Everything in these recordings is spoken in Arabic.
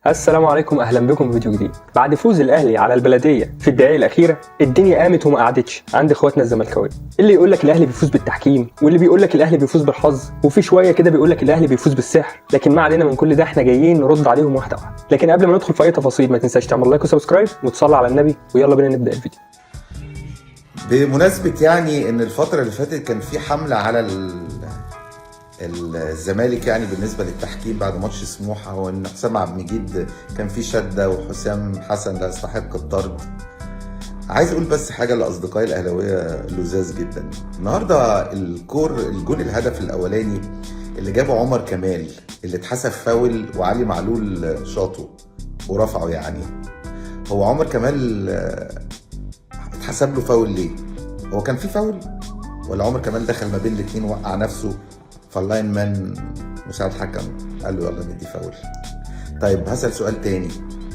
السلام عليكم، اهلا بكم في فيديو جديد. بعد فوز الاهلي على البلديه في الدقائق الاخيره الدنيا قامت وما قعدتش عند اخواتنا الزملكاويه، اللي يقول لك الاهلي بيفوز بالتحكيم، واللي بيقول لك الاهلي بيفوز بالحظ، وفي شويه كده بيقول لك الاهلي بيفوز بالسحر. لكن ما علينا من كل ده، احنا جايين نرد عليهم واحده واحده. لكن قبل ما ندخل في اي تفاصيل ما تنساش تعمل لايك وسبسكرايب وتصلي على النبي، ويلا بينا نبدا الفيديو. بمناسبة يعني ان الفترة اللي فاتت كان في حملة على الزمالك يعني بالنسبة للتحكيم بعد ماتش سموحة، وان حسام عبد المجيد كان في شدة وحسام حسن لا يستحق الطرد. عايز اقول بس حاجة لاصدقائي الاهلاوية اللزاز جدا. النهاردة الجول الهدف الاولاني اللي جابه عمر كمال اللي اتحسب فاول وعلي معلول شاطه ورفعه، يعني هو عمر كمال اتحسب له فاول ليه؟ هو كان في فاول ولا عمر كمال دخل ما بين الاثنين وقع نفسه فاللاين مان مساعد حكم قال له يلا ندي فاول؟ طيب هسأل سؤال تاني.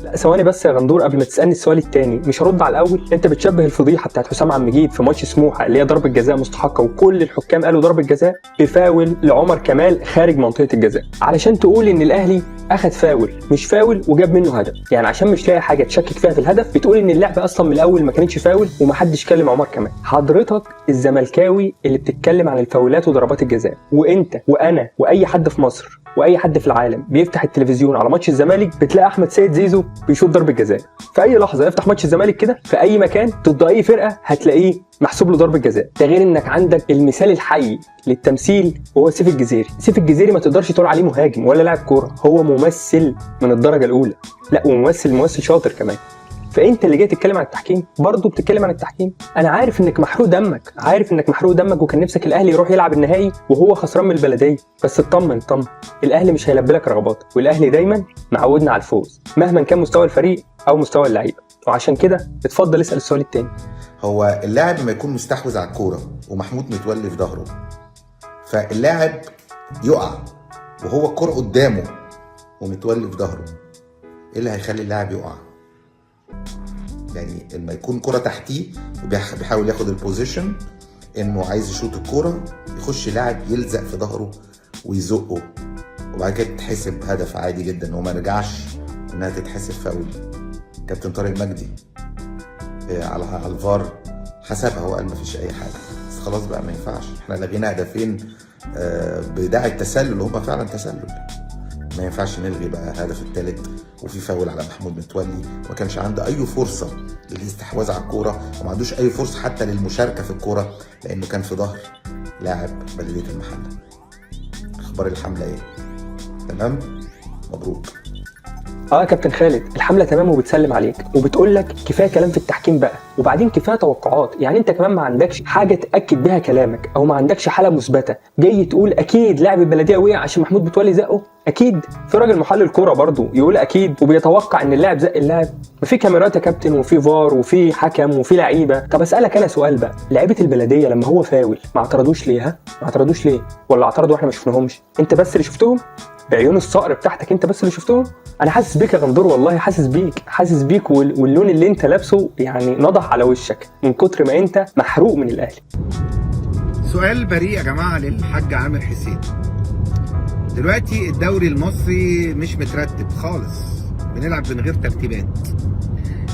لا ثواني بس يا غندور، قبل ما تسالني السؤال الثاني مش هرد على الاول. انت بتشبه الفضيحه بتاعت حسام عبد المجيد في ماتش سموحه اللي هي ضربه جزاء مستحقه وكل الحكام قالوا ضربه جزاء بفاول لعمر كمال خارج منطقه الجزاء، علشان تقول ان الاهلي اخذ فاول مش فاول وجاب منه هدف. يعني عشان مش لاقي حاجه تشكك فيها في الهدف بتقول ان اللعبه اصلا من الاول ما كانتش فاول ومحدش كلم عمر كمال. حضرتك الزملكاوي اللي بتتكلم عن الفاولات وضربات الجزاء، وانت وانا واي حد في مصر واي حد في العالم بيفتح التلفزيون على ماتش الزمالك بتلاقي احمد سيد زيزو بيشوط ضربه جزاء. في اي لحظه افتح ماتش الزمالك كده في اي مكان ضد اي فرقه هتلاقيه محسوب له ضربه جزاء. ده غير انك عندك المثال الحي للتمثيل وهو سيف الجزيري. سيف الجزيري ما تقدرش تقول عليه مهاجم ولا لاعب كوره، هو ممثل من الدرجه الاولى، لا وممثل شاطر كمان. فانت اللي جاي تتكلم عن التحكيم برضه بتتكلم عن التحكيم. انا عارف انك محروق دمك، وكان نفسك الاهلي يروح يلعب النهائي وهو خسران من البلديه، بس اطمن الاهلي مش هيلبي لك رغبات، والاهلي دايما معودنا على الفوز مهما كان مستوى الفريق او مستوى اللعيبه. وعشان كده اتفضل اسال السؤال الثاني. هو اللاعب لما يكون مستحوذ على الكوره ومحمود متولي في ظهره، فاللاعب يقع وهو الكوره قدامه ومتولي في ظهره، ايه اللي هيخلي اللاعب يقع؟ يعني لما يكون كرة تحتيه وبيحاول ياخد البوزيشن انه عايز يشوط الكرة، يخش لاعب يلزق في ظهره ويزقه، وبعد كده تتحسب هدف عادي جدا وما رجعش انها تتحسب فاول. كابتن طارق مجدي على الفار حسبها وقال ما فيش اي حاجه، بس خلاص بقى ما ينفعش. احنا لغينا هدفين بداعي التسلل وهم فعلا تسلل، ما ينفعش نلغي بقى هدف الثالث وفي فاول على محمود متولي. ما كانش عنده اي فرصه للاستحواذ على الكوره، وما عندوش اي فرصه حتى للمشاركه في الكوره لانه كان في ظهر لاعب بلديه المحله. اخبار الحمله ايه؟ تمام؟ مبروك. يا كابتن خالد، الحمله تمام وبتسلم عليك وبتقول لك كفايه كلام في التحكيم بقى، وبعدين كفايه توقعات. يعني انت كمان ما عندكش حاجه تاكد بها كلامك او ما عندكش حاله مثبته، جاي تقول اكيد لاعب البلديه وقع عشان محمود متولي زقه. اكيد في راجل محلل كوره برضه يقول اكيد وبيتوقع ان اللاعب زق اللاعب. ما في كاميرات يا كابتن وفي فار وفي حكم وفي لعيبه. طب اسالك انا سؤال بقى، لعيبه البلديه لما هو فاول ما اعترضوش ليه؟ ما اعترضوش ليه؟ ولا اعترضوا واحنا ما شفناهمش؟ انت بس اللي شفتهم بعيون الصقر بتاعتك، انت بس اللي شفتهم. انا حاسس بيك يا غندور، والله حاسس بيك واللون اللي انت لابسه يعني نضح على وشك من كتر ما انت محروق من الاهلي. سؤال بريء يا جماعه للحاج عامر حسين. دلوقتي الدوري المصري مش مترتب خالص، بنلعب من غير ترتيبات.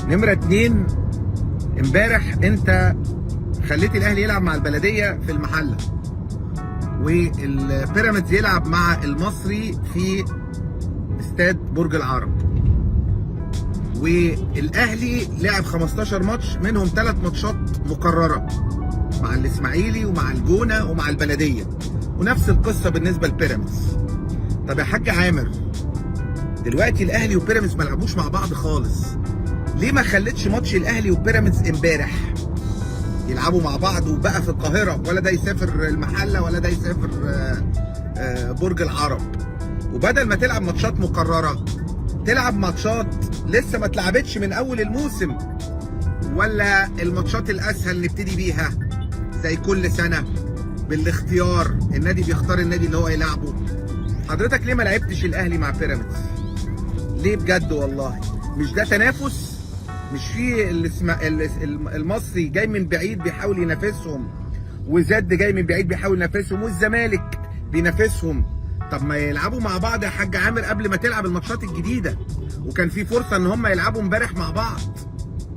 نمرة 2، امبارح انت خليت الاهلي يلعب مع البلديه في المحله، والبيراميدز يلعب مع المصري في استاد برج العرب، والاهلي لعب 15 ماتش منهم 3 ماتشات مكرره مع الاسماعيلي ومع الجونه ومع البلديه، ونفس القصه بالنسبه لبيراميدز. طب يا حاج عامر، دلوقتي الاهلي وبيراميدز ما لعبوش مع بعض خالص، ليه ما خلتش ماتش الاهلي وبيراميدز امبارح يلعبوا مع بعض وبقى في القاهره، ولا ده يسافر المحله ولا ده يسافر برج العرب؟ وبدل ما تلعب ماتشات مكرره تلعب ماتشات لسه ما اتلعبتش من اول الموسم، ولا الماتشات الاسهل نبتدي بيها زي كل سنه بالاختيار، النادي بيختار النادي اللي هو يلعبه. حضرتك ليه ما لعبتش الاهلي مع بيراميدز؟ ليه بجد والله؟ مش ده تنافس؟ مش في المصري جاي من بعيد بيحاول ينافسهم، وزد جاي من بعيد بيحاول ينافسهم، والزمالك بينافسهم طب ما يلعبوا مع بعض يا حاج عامر قبل ما تلعب الماتشات الجديده، وكان في فرصه ان هم يلعبوا امبارح مع بعض.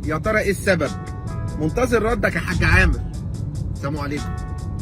يا ترى ايه السبب؟ منتظر ردك يا حاج عامر. السلام عليكم.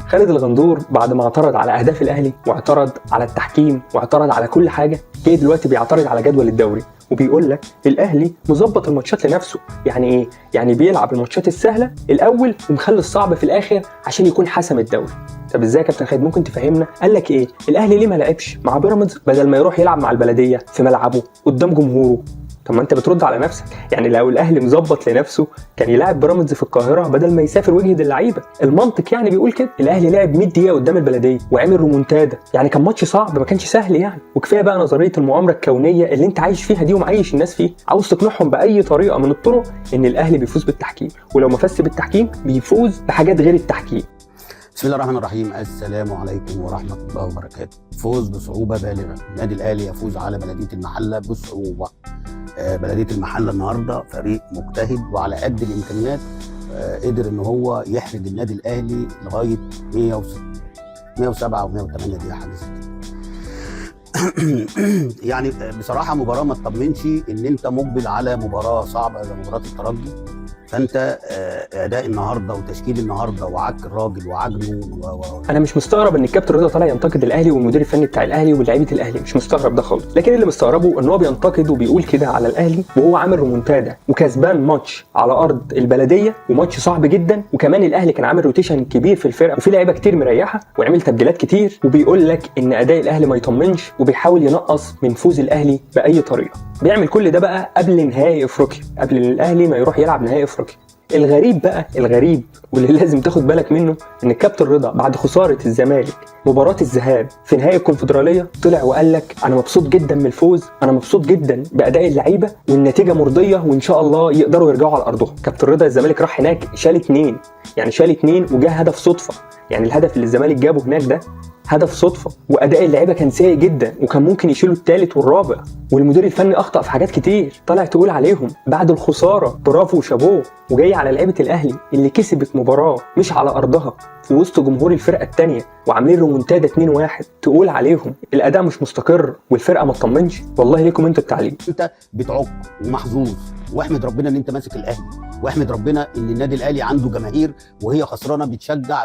خالد الغندور بعد ما اعترض على اهداف الاهلي واعترض على التحكيم واعترض على كل حاجه، جاي دلوقتي بيعترض على جدول الدوري وبيقول لك الاهلي مظبط الماتشات لنفسه. يعني ايه؟ يعني بيلعب الماتشات السهله الاول ومخلي الصعب في الاخر عشان يكون حسم الدوري. طب ازاي يا كابتن خالد؟ ممكن تفهمنا؟ قال لك ايه؟ الاهلي ليه ما لعبش مع بيراميدز بدل ما يروح يلعب مع البلديه في ملعبه قدام جمهوره؟ طب ما انت بترد على نفسك. يعني لو الاهلي مظبط لنفسه كان يلاعب بيراميدز في القاهره بدل ما يسافر ويجهد اللعيبه. المنطق يعني بيقول كده. الاهلي لعب 100 دقيقه قدام البلديه وعمل رومونتادا، يعني كان ماتش صعب ما كانش سهل يعني. وكفايه بقى نظريه المؤامره الكونيه اللي انت عايش فيها دي ومعيش الناس فيه، عاوز تقنعهم باي طريقه من الطرق ان الاهلي بيفوز بالتحكيم، ولو ما فازش بالتحكيم بيفوز بحاجات غير التحكيم. بسم الله الرحمن الرحيم. السلام عليكم ورحمة الله وبركاته. فوز بصعوبة بالغة، النادي الأهلي يفوز على بلدية المحلة بصعوبة. بلدية المحلة النهاردة فريق مجتهد وعلى قد الإمكانيات، قدر إن هو يحرج النادي الأهلي لغاية 107 أو 108 دقيقة حاجة زي كده. يعني بصراحة مباراة ما تطمنش إن أنت مقبل على مباراة صعبة زي مباراة الترجي. فانت اداء النهارده وتشكيل النهارده وعك الراجل وعجنه انا مش مستغرب ان الكابتن رضا طالع ينتقد الاهلي والمدير الفني بتاع الاهلي ولاعيبه الاهلي، مش مستغرب ده خالص. لكن اللي مستغربه ان هو بينتقد وبيقول كده على الاهلي وهو عامل رومونتادا وكسبان ماتش على ارض البلديه وماتش صعب جدا، وكمان الاهلي كان عامل روتيشن كبير في الفرقه وفي لعيبه كتير مريحه وعمل تبديلات كتير، وبيقول لك ان اداء الاهلي ما يطمنش وبيحاول ينقص من فوز الاهلي باي طريقه. بيعمل كل ده بقى قبل نهائي افريقيا، قبل الاهلي ما يروح يلعب نهائي افريقيا. الغريب واللي لازم تاخد بالك منه ان الكابتن رضا بعد خساره الزمالك مباراه الذهاب في نهائي الكونفدراليه طلع وقال لك انا مبسوط جدا من الفوز، انا مبسوط جدا باداء اللعيبه والنتيجه مرضيه وان شاء الله يقدروا يرجعوا على ارضهم. كابتن رضا الزمالك راح هناك شال 2 وجاه هدف صدفه، يعني الهدف اللي الزمالك جابه هناك ده هدف صدفه، واداء اللعيبه كان سيء جدا وكان ممكن يشيلوا الثالث والرابع، والمدير الفني اخطا في حاجات كتير. طلع تقول عليهم بعد الخساره برافو وشابوه، وجاي على لعيبه الاهلي اللي كسبت مباراه مش على ارضها في وسط جمهور الفرقه الثانيه وعاملين رومونتادا 2-1 تقول عليهم الاداء مش مستقر والفرقه ما تطمنش. والله ليكم انتوا التعليم. انت بتعك ومحظوظ، واحمد ربنا ان انت ماسك الاهلي، واحمد ربنا ان النادي الاهلي عنده جماهير وهي خسرانه بتشجع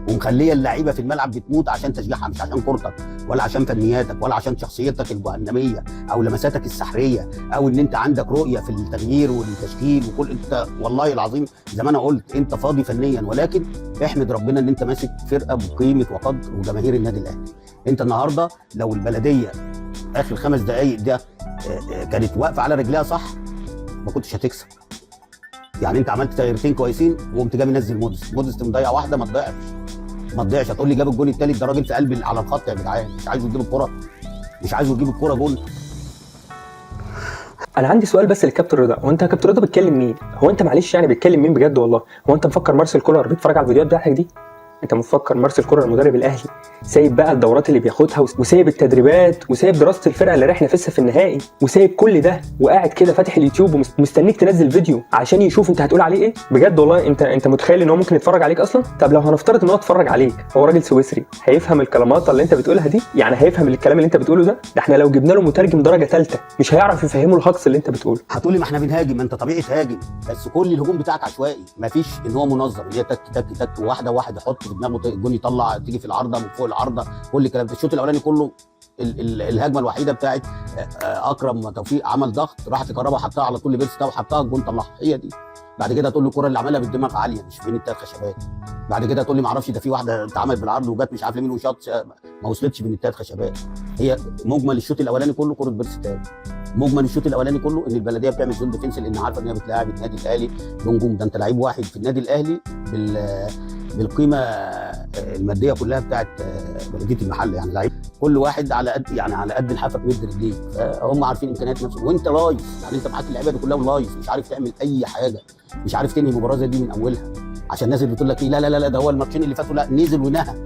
ومخليه اللعيبه في الملعب بتموت عشان تشجيعها، مش عشان كورتك ولا عشان فنياتك ولا عشان شخصيتك الجهنميه او لمساتك السحريه او ان انت عندك رؤيه في التغيير والتشكيل وكل. انت والله العظيم زي ما انا قلت انت فاضي فنيا، ولكن احمد ربنا ان انت ماسك فرقه بقيمه وقدر وجماهير النادي الاهلي. انت النهارده لو البلديه اخر 5 دقائق ده كانت واقفه على رجليها صح ما كنتش هتكسب. يعني انت عملت تغييرتين كويسين وقمت جاي منزل مودست مضيع واحده، ما تضيعش. هتقول لي جاب الجون الثالث، ده راجل في قلب على الخط يا جدعان، مش عايزه يجيب الكره جون. انا عندي سؤال بس للكابتن رضا، هو انت يا كابتن رضا بتكلم مين؟ هو انت معلش يعني بتكلم مين بجد والله؟ هو انت مفكر مارسيل كولر بيتفرج على الفيديوهات بتاعتك دي؟ انت مفكر مارسيل كولر المدرب الاهلي سايب بقى الدورات اللي بياخدها وسايب التدريبات وسايب دراسه الفرقه اللي رايح ينافسها في النهائي وسايب كل ده وقاعد كده فاتح اليوتيوب ومستنيك تنزل فيديو عشان يشوف انت هتقول عليه ايه؟ بجد والله انت متخيل ان هو ممكن يتفرج عليك اصلا؟ طب لو هنفترض ان هو اتفرج عليك، هو راجل سويسري هيفهم الكلمات اللي انت بتقولها دي؟ يعني هيفهم الكلام اللي انت بتقوله ده احنا لو جبنا له مترجم درجه ثالثه مش هيعرف يفهمه الهجص اللي انت بتقوله. هتقول لي ما احنا بنهاجم، انت طبيعي تهاجم، بس كل الهجوم بتاعك عشوائي، مفيش ان هو منظم، هي تك تك تك واحده يحط في دماغه الجون يطلع تيجي في العارضه من فوق العارضه، كل الكلام ده. الشوط الاولاني كله الهجمه الوحيده بتاعت اكرم توفيق عمل ضغط، راحت لكهربا حطها على طول لبيرستا وحطها الجون طلعها، هي دي. بعد كده تقول له الكره اللي عملها بالدماغ عاليه مش بين الثلاث خشبات. بعد كده تقول لي ما اعرفش ده في واحده اتعملت بالعرض وجت مش عارف لمين وشاط ما وصلتش بين الثلاث خشبات. هي مجمل الشوط الاولاني كله كره بيرستا، مجمل الشوط الاولاني كله ان البلديه بتعمل زون ديفنس لان عارفه ان هي بتلاعب النادي الاهلي بنجوم. ده انت لعيب واحد في النادي الاهلي بالقيمه الماديه كلها بتاعت بلديه المحل، يعني لعيب كل واحد على قد الحافه بيد رجليه، فهم عارفين امكانيات نفسهم وانت لايف، يعني انت معاك اللعيبه دي كلها لايف، مش عارف تعمل اي حاجه، مش عارف تنهي مباراه زي دي من اولها، عشان الناس اللي بتقول لك ايه لا لا لا ده هو الماتشين اللي فاتوا لا نزل ونهى.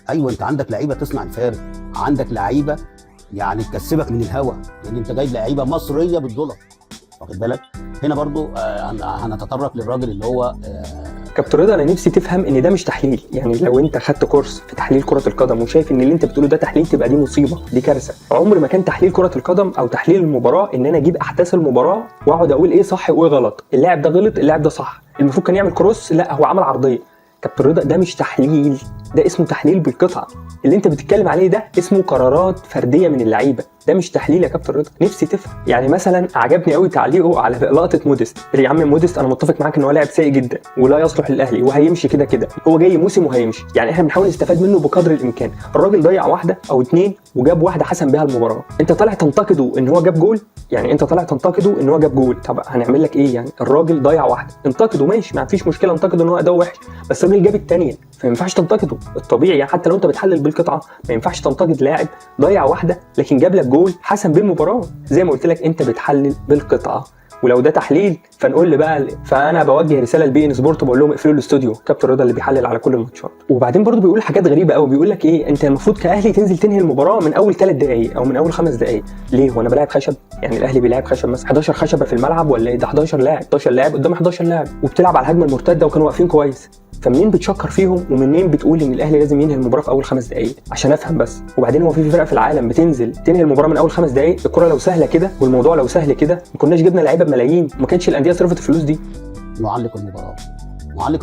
ايوه انت عندك لعيبه تصنع الفارق، عندك لعيبه يعني تكسبك من الهوا، لان انت جايب لعيبه مصريه بالدولار، واخد بالك؟ هنا برضو هنتطرق للراجل اللي هو كابتن رضا انا نفسي تفهم ان ده مش تحليل، يعني لو انت خدت كورس في تحليل كره القدم وشايف ان اللي انت بتقوله ده تحليل تبقى دي مصيبه، دي كارثه. عمر ما كان تحليل كره القدم او تحليل المباراه ان انا اجيب احداث المباراه واقعد اقول ايه صح وايه غلط، اللاعب ده غلط اللاعب ده صح، المفروض كان يعمل كروس لا هو عمل عرضيه. كابتن رضا ده مش تحليل، ده اسمه تحليل بالقطعه. اللي انت بتتكلم عليه ده اسمه قرارات فرديه من اللعيبه، ده مش تحليل يا كابتن رضا. نفسي تفهم. يعني مثلا عجبني قوي تعليقه على لقطه موديست. يا عم موديست انا متفق معاك ان هو لاعب سيء جدا ولا يصلح للاهلي وهيمشي كده كده، هو جاي موسم وهيمشي، يعني احنا بنحاول نستفاد منه بقدر الامكان. الراجل ضيع واحده او اتنين وجاب واحده حسم بيها المباراه، انت طالع تنتقده ان هو جاب جول؟ يعني انت طالع تنتقده ان هو جاب جول، طب هنعمل لك ايه يعني؟ الراجل ضيع واحده، انتقده ماشي ما فيش مشكله، انتقده ان هو اداؤه وحش، بس الراجل جاب الثانيه فما ينفعش تنتقده. الطبيعي يعني حتى لو انت بتحلل بالقطعه ما ينفعش تنتقد لاعب ضيع واحده لكن جاب لك جول حسم بيه المباراه. زي ما قلت لك انت بتحلل بالقطعه، ولو ده تحليل فنقول لي بقى. فانا بوجه رساله لبي ان سبورت بقول لهم اقفلوا الاستوديو، كابتن رضا اللي بيحلل على كل الماتشات. وبعدين برضو بيقول حاجات غريبه قوي، بيقول لك ايه انت المفروض كاهلي تنزل تنهي المباراه من اول 3 دقائق او من اول 5 دقائق. ليه؟ وانا بلاعب خشب؟ يعني الاهلي بيلاعب خشب مثلا 11 خشبه في الملعب ولا ايه؟ ده 11 لاعب قدام 11 لاعب وبتلعب على الهجمه المرتده وكانوا واقفين كويس، فمنين بتشكر فيهم ومنين بتقول ان الاهلي لازم ينهي المباراه في اول 5 دقائق؟ عشان افهم بس. وبعدين هو في فرق في العالم بتنزل تنهي المباراه من اول 5 دقائق؟ الكره لو سهله كده والموضوع لو سهل كده ما كناش جبنا لعيبه بملايين وما كانش الانديه صرفت الفلوس دي. معلق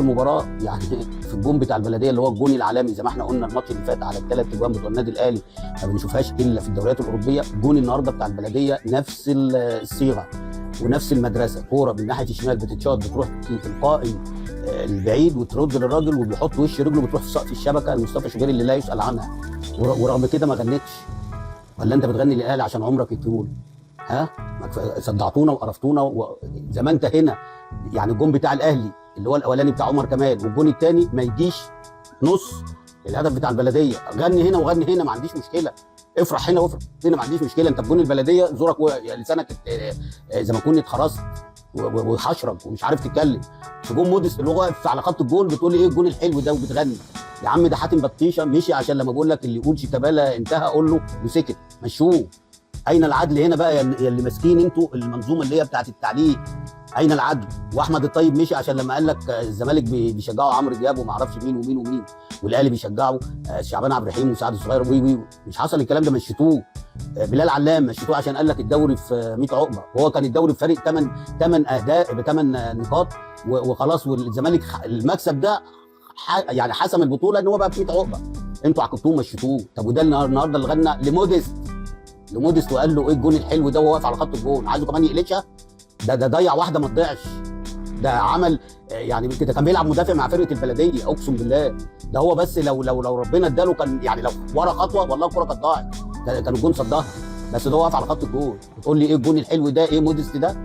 المباراه يعني في الجون بتاع البلديه اللي هو الجون العالمي، زي ما احنا قلنا الماتش اللي فات على ال3 اجوان بتوع النادي الاهلي ما بنشوفهاش الا في الدوريات الاوروبيه. الجون النهارده بتاع البلديه نفس الصيغه ونفس المدرسه، كوره من ناحيه الشمال بتتشاط بتروح في القائم البعيد وترد للراجل وبيحط وش رجله بتروح في سقف الشبكه لمصطفى شوبير اللي لا يسال عنها، ورغم كده ما غنتش. ولا انت بتغني للاهلي عشان عمرك يطول؟ ها صدعتونا وقرفتونا زي ما انت هنا. يعني الجون بتاع الاهلي اللي هو الاولاني بتاع عمر كمال والجون الثاني ما يجيش نص الهدف بتاع البلديه. غني هنا وغني هنا ما عنديش مشكله، افرح هنا وافرح هنا ما عنديش مشكله. انت في جون البلديه زورك لسانك زي ما كنت اتخرست وحشرج ومش عارف تتكلم. في جون موديست اللي هو واقف على خط الجول بتقول لي ايه الجون الحلو ده وبتغني. يا عم ده حاتم بطيشه مشي عشان لما بقول لك اللي يقول شيكابالا انتهى اقول له وسكت، مشوه. اين العدل هنا بقى يا اللي ماسكين انتوا المنظومه اللي هي بتاعت التعليق؟ اين العدل؟ واحمد الطيب مشي عشان لما قال لك الزمالك بيشجعوا عمرو دياب وما اعرفش مين ومين ومين، والاهلي بيشجعوا شعبان عبد الرحيم وسعد الصغير وي مش حصل الكلام ده، مشيتوه. بلال علام مشيتوه عشان قال لك الدوري في 100 عقبه، وهو كان الدوري بفرق 8 اهداف ب8 نقاط وخلاص، والزمالك المكسب ده يعني حسم البطوله ان هو بقى في 100 عقبه. انتوا عاقبتوه مشيتوه. طب وده النهارده اللي غنى لموديست وقال له ايه الجون الحلو ده وهو واقف على خط الجون، عايزه كمان يقلشها؟ ده ضيع واحده ما تضيعش، ده عمل يعني كده كان بيلعب مدافع مع فرقه البلديه اقسم بالله. ده هو بس لو ربنا اداله كان يعني لو ورا خطوه والله الكره كانت ضاعت، كان الجون صدها، بس ده واقف على خط الجون. بتقول لي ايه الجون الحلو ده ايه موديست ده؟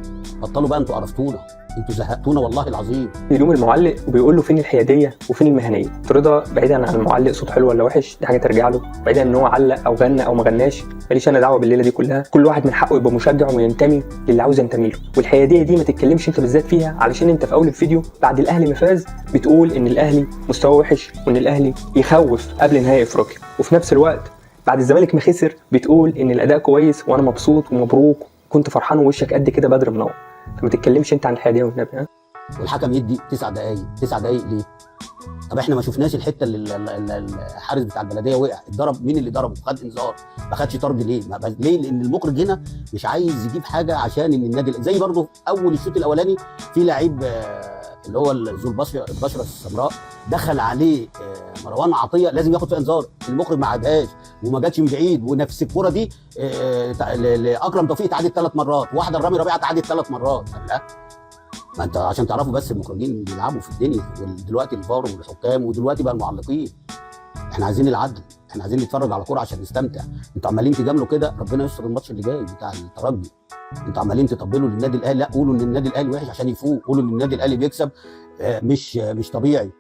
بطلوا بقى، انتوا قرفتونا، انتوا زهقتونا والله العظيم. بيلوم المعلق وبيقول له فين الحياديه وفين المهنيه. رضا بعيدا عن المعلق صوت حلو ولا وحش دي حاجه ترجع له، بعيدا ان هو علق او غنى او ما غناش ماليش انا دعوه بالليله دي كلها. كل واحد من حقه يبقى مشجع وينتمي للي عاوز ينتمي له، والحياديه دي ما تتكلمش انت بالذات فيها، علشان انت في اول الفيديو بعد الاهلي ما فاز بتقول ان الاهلي مستواه وحش وان الاهلي يخوف قبل نهائي افريقيا، وفي نفس الوقت بعد الزمالك ما خسر بتقول ان الاداء كويس وانا مبسوط ومبروك كنت فرحان ووشك قد كده بدر منور. فما تتكلمش انت عن الحياديه والنبي. ها والحكم يدي 9 دقائق 9 دقائق ليه؟ طب احنا ما شفناش الحته اللي الحارس بتاع البلديه وقع اتضرب، مين اللي ضربه؟ خد انذار، ما خدش طرد ليه؟ ليه؟ لان المخرج هنا مش عايز يجيب حاجه عشان ان النادي زي برضه اول الشوط الاولاني في لعيب اللي هو ذو البشره السمراء دخل عليه مروان عطيه لازم ياخد فيها انذار، المخرج ما عادهاش وما جاتش من بعيد. ونفس الكوره دي لاكرم توفيق اتعادت 3 مرات، واحده لرامي ربيعه اتعادت 3 مرات. لا ما انت عشان تعرفوا بس المخرجين بيلعبوا في الدنيا، ودلوقتي الفار والحكام ودلوقتي بقى المعلقين. احنا عايزين العدل، احنا عايزين نتفرج على كوره عشان نستمتع. انتوا عمالين تجاملوا كده، ربنا يستر الماتش اللي جاي بتاع الترجي. انتوا عمالين تطبلوا للنادي الاهلي، لا قولوا ان النادي الاهلي وحش عشان يفوق، قولوا ان النادي الاهلي بيكسب مش طبيعي.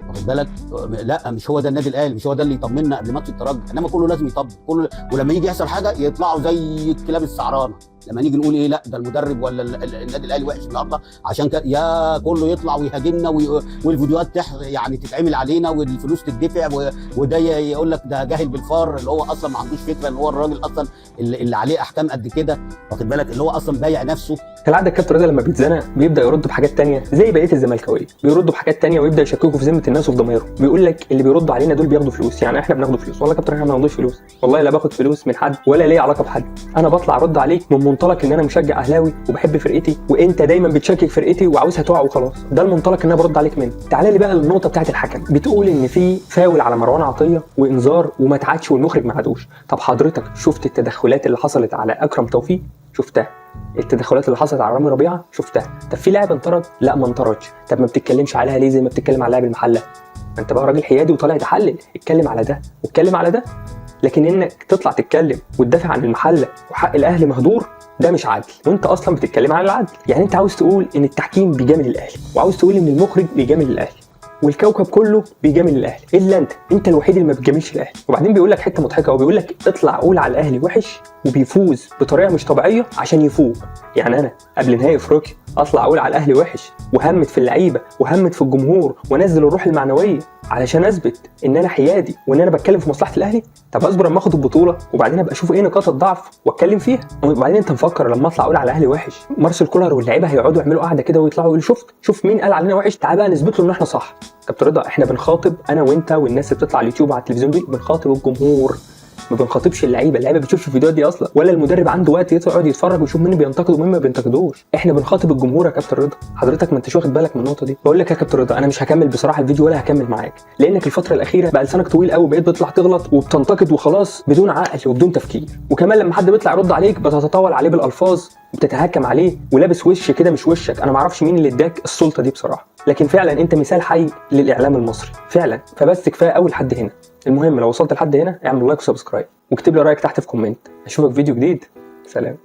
واخد بالك؟ لا مش هو ده النادي الاهلي، مش هو ده اللي يطمنا قبل ماتش الترجي، انما كله لازم يطبل كله، ولما يجي يحصل حاجه يطلعوا زي الكلاب السعرانه لما نيجي نقول ايه لا ده المدرب ولا النادي الاهلي وحش النهارده عشان يا كله يطلع ويهاجمنا والفيديوهات يعني تتعمل علينا والفلوس تدفع وده يقول لك ده جاهل بالفار اللي هو اصلا ما عندوش فكره ان هو الراجل اصلا اللي عليه احكام قد كده، واخد بالك، اللي هو اصلا بايع نفسه. كالعاده الكابتن رضا لما بيتزنق بيبدا يرد بحاجات تانية زي بقيه الزملكاويه، بيردوا بحاجات تانية ويبدا يشككوا في ذمه الناس وفي ضميرهم، بيقول لك اللي بيردوا علينا دول بياخدوا فلوس، يعني احنا بناخد فلوس؟ والله يا كابتن احنا ما بناخدش فلوس، والله لا باخد فلوس من حد ولا ليا علاقه بحد. انا بطلع ارد عليك من منطلق ان انا مشجع اهلاوي وبحب فرقتي وانت دايما بتشكك فرقتي وعاوزها تقع وخلاص، ده المنطلق اللي انا برد عليك منه. تعالى لي بقى للنقطه بتاعه الحكم، بتقول ان في فاول على مروان عطيه وانذار وما تعادش والمخرج ما عادوش. طب حضرتك شفت التدخلات اللي حصلت على اكرم توفيق؟ شفتها. التدخلات اللي حصلت على رامي ربيعه؟ شفتها. طب في لاعب انطرد؟ لا ما انطردش. طب ما بتتكلمش عليها ليه زي ما بتتكلم على لاعب المحله؟ ما انت بقى راجل حيادي وطالع تحلل، اتكلم على ده واتكلم على ده. لكن انك تطلع تتكلم وتدافع عن المحله وحق الاهلي مهدور، ده مش عدل، وانت اصلا بتتكلم عن العدل. يعني انت عاوز تقول ان التحكيم بيجامل الاهلي، وعاوز تقول ان المخرج بيجامل الاهلي، والكوكب كله بيجامل الاهلي الا انت الوحيد اللي ما بتجاملش الاهلي. وبعدين بيقول لك حته مضحكه، وبيقول لك اطلع قول على الاهلي وحش وبيفوز بطريقه مش طبيعيه عشان يفوق. يعني انا قبل نهائي افريقيا اطلع اقول على الاهلي وحش وهمت في اللعيبه وهمت في الجمهور وانزل الروح المعنويه علشان اثبت ان انا حيادي وان انا بتكلم في مصلحه الاهلي؟ طب اصبر اما اخد البطوله وبعدين ابقى اشوف ايه نقاط الضعف واتكلم فيها. وبعدين انت مفكر لما اطلع اقول على الاهلي وحش مارسيل كولر واللعيبه هيقعدوا يعملوا قاعده كده ويطلعوا يقولوا شوف مين قال علينا وحش، تعال بقى نثبت له ان احنا صح. كابتن رضا احنا بنخاطب، انا وانت والناس اللي بتطلع على اليوتيوب وعلى التلفزيون دي، بنخاطب الجمهور، ما بنخاطبش اللعيبه بتشوفش الفيديوهات دي اصلا، ولا المدرب عنده وقت يقعد يتفرج ويشوف مين بينتقد ومين ما بينتقدوش. احنا بنخاطب الجمهور يا كابتن رضا، حضرتك ما انتش واخد بالك من النقطه دي. بقول لك يا كابتن رضا انا مش هكمل بصراحه الفيديو ولا هكمل معاك، لانك الفتره الاخيره بقى لسانك طويل قوي، بقيت بتطلع تغلط وبتنتقد وخلاص بدون عقل وبدون تفكير، وكمان لما حد بيطلع يرد عليك بتتطاول عليه بالالفاظ وبتتهكم عليه ولابس وش كده مش وشك. انا ما اعرفش مين اللي اداك السلطه دي بصراحه، لكن فعلا انت مثال حي للاعلام المصري فعلا. فبس كفايه اول حد هنا. المهم لو وصلت لحد هنا اعمل لايك وسبسكرايب واكتب لي رايك تحت في كومنت. اشوفك في فيديو جديد، سلام.